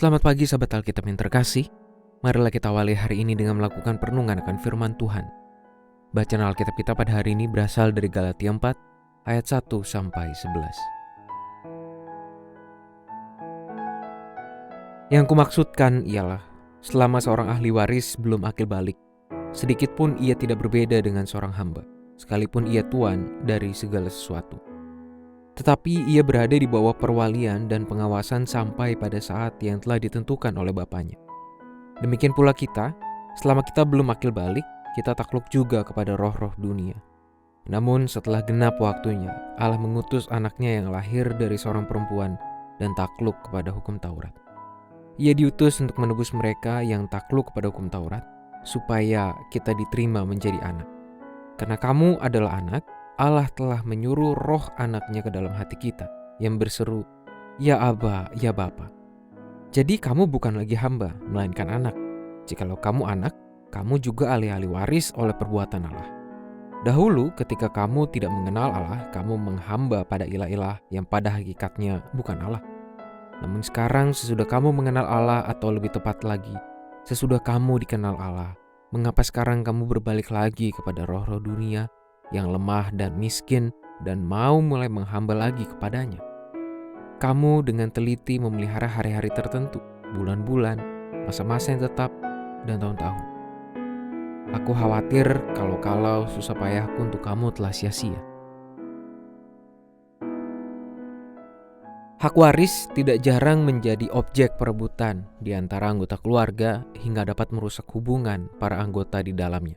Selamat pagi sahabat Alkitab yang terkasih. Marilah kita awali hari ini dengan melakukan perenungan akan firman Tuhan. Bacaan Alkitab kita pada hari ini berasal dari Galatia 4 ayat 1 sampai 11. Yang kumaksudkan ialah selama seorang ahli waris belum akil balik, sedikit pun ia tidak berbeda dengan seorang hamba, sekalipun ia tuan dari segala sesuatu. Tetapi ia berada di bawah perwalian dan pengawasan sampai pada saat yang telah ditentukan oleh Bapaknya. Demikian pula kita, selama kita belum akil balik, kita takluk juga kepada roh-roh dunia. Namun setelah genap waktunya, Allah mengutus anaknya yang lahir dari seorang perempuan dan takluk kepada hukum Taurat. Ia diutus untuk menebus mereka yang takluk kepada hukum Taurat, supaya kita diterima menjadi anak. Karena kamu adalah anak, Allah telah menyuruh roh anaknya ke dalam hati kita, yang berseru, "Ya Aba, ya Bapa." Jadi kamu bukan lagi hamba, melainkan anak. Jikalau kamu anak, kamu juga ahli-ahli waris oleh perbuatan Allah. Dahulu ketika kamu tidak mengenal Allah, kamu menghamba pada ilah-ilah yang pada hakikatnya bukan Allah. Namun sekarang sesudah kamu mengenal Allah, atau lebih tepat lagi, sesudah kamu dikenal Allah, mengapa sekarang kamu berbalik lagi kepada roh-roh dunia yang lemah dan miskin dan mau mulai menghamba lagi kepadanya? Kamu dengan teliti memelihara hari-hari tertentu, bulan-bulan, masa-masa yang tetap, dan tahun-tahun. Aku khawatir kalau susah payahku untuk kamu telah sia-sia. Hak waris tidak jarang menjadi objek perebutan di antara anggota keluarga hingga dapat merusak hubungan para anggota di dalamnya.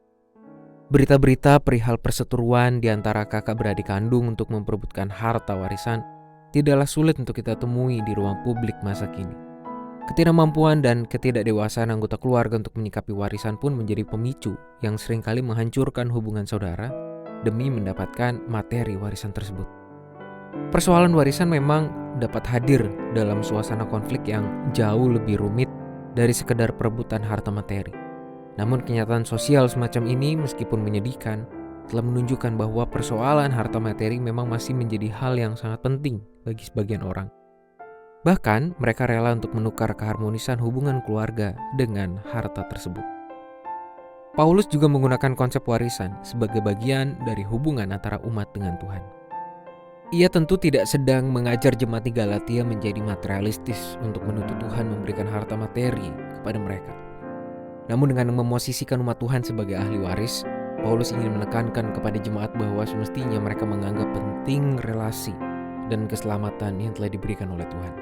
Berita-berita perihal perseteruan di antara kakak beradik kandung untuk memperebutkan harta warisan tidaklah sulit untuk kita temui di ruang publik masa kini. Ketidakmampuan dan ketidakdewasaan anggota keluarga untuk menyikapi warisan pun menjadi pemicu yang seringkali menghancurkan hubungan saudara demi mendapatkan materi warisan tersebut. Persoalan warisan memang dapat hadir dalam suasana konflik yang jauh lebih rumit dari sekedar perebutan harta materi. Namun kenyataan sosial semacam ini meskipun menyedihkan, telah menunjukkan bahwa persoalan harta materi memang masih menjadi hal yang sangat penting bagi sebagian orang. Bahkan mereka rela untuk menukar keharmonisan hubungan keluarga dengan harta tersebut. Paulus juga menggunakan konsep warisan sebagai bagian dari hubungan antara umat dengan Tuhan. Ia tentu tidak sedang mengajar jemaat di Galatia menjadi materialistis untuk menuntut Tuhan memberikan harta materi kepada mereka. Namun dengan memosisikan umat Tuhan sebagai ahli waris, Paulus ingin menekankan kepada jemaat bahwa semestinya mereka menganggap penting relasi dan keselamatan yang telah diberikan oleh Tuhan.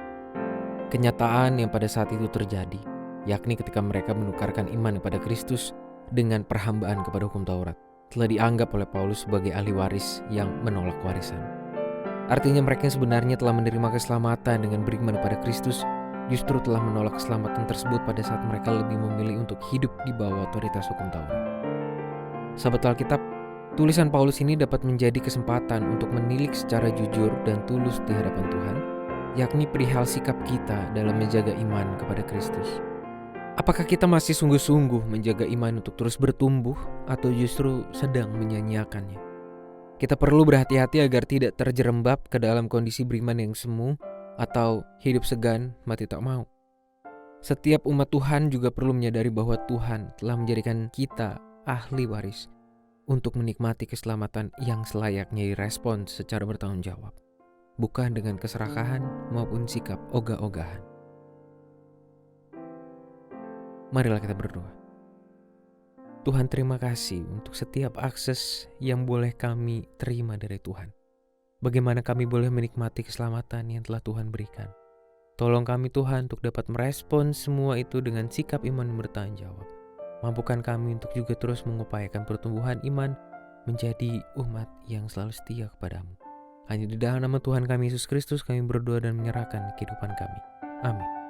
Kenyataan yang pada saat itu terjadi, yakni ketika mereka menukarkan iman kepada Kristus dengan perhambaan kepada hukum Taurat, telah dianggap oleh Paulus sebagai ahli waris yang menolak warisan. Artinya mereka yang sebenarnya telah menerima keselamatan dengan beriman kepada Kristus, justru telah menolak keselamatan tersebut pada saat mereka lebih memilih untuk hidup di bawah otoritas hukum Taurat. Sahabat Alkitab, tulisan Paulus ini dapat menjadi kesempatan untuk menilik secara jujur dan tulus di hadapan Tuhan, yakni perihal sikap kita dalam menjaga iman kepada Kristus. Apakah kita masih sungguh-sungguh menjaga iman untuk terus bertumbuh, atau justru sedang menyanyiakannya? Kita perlu berhati-hati agar tidak terjerembab ke dalam kondisi beriman yang semu atau hidup segan mati tak mau. Setiap umat Tuhan juga perlu menyadari bahwa Tuhan telah menjadikan kita ahli waris untuk menikmati keselamatan yang selayaknya direspon secara bertanggung jawab, bukan dengan keserakahan maupun sikap ogah-ogahan. Marilah kita berdoa. Tuhan, terima kasih untuk setiap akses yang boleh kami terima dari Tuhan. Bagaimana kami boleh menikmati keselamatan yang telah Tuhan berikan. Tolong kami Tuhan untuk dapat merespon semua itu dengan sikap iman yang bertanggung jawab. Mampukan kami untuk juga terus mengupayakan pertumbuhan iman menjadi umat yang selalu setia kepadamu. Hanya di dalam nama Tuhan kami Yesus Kristus kami berdoa dan menyerahkan kehidupan kami. Amin.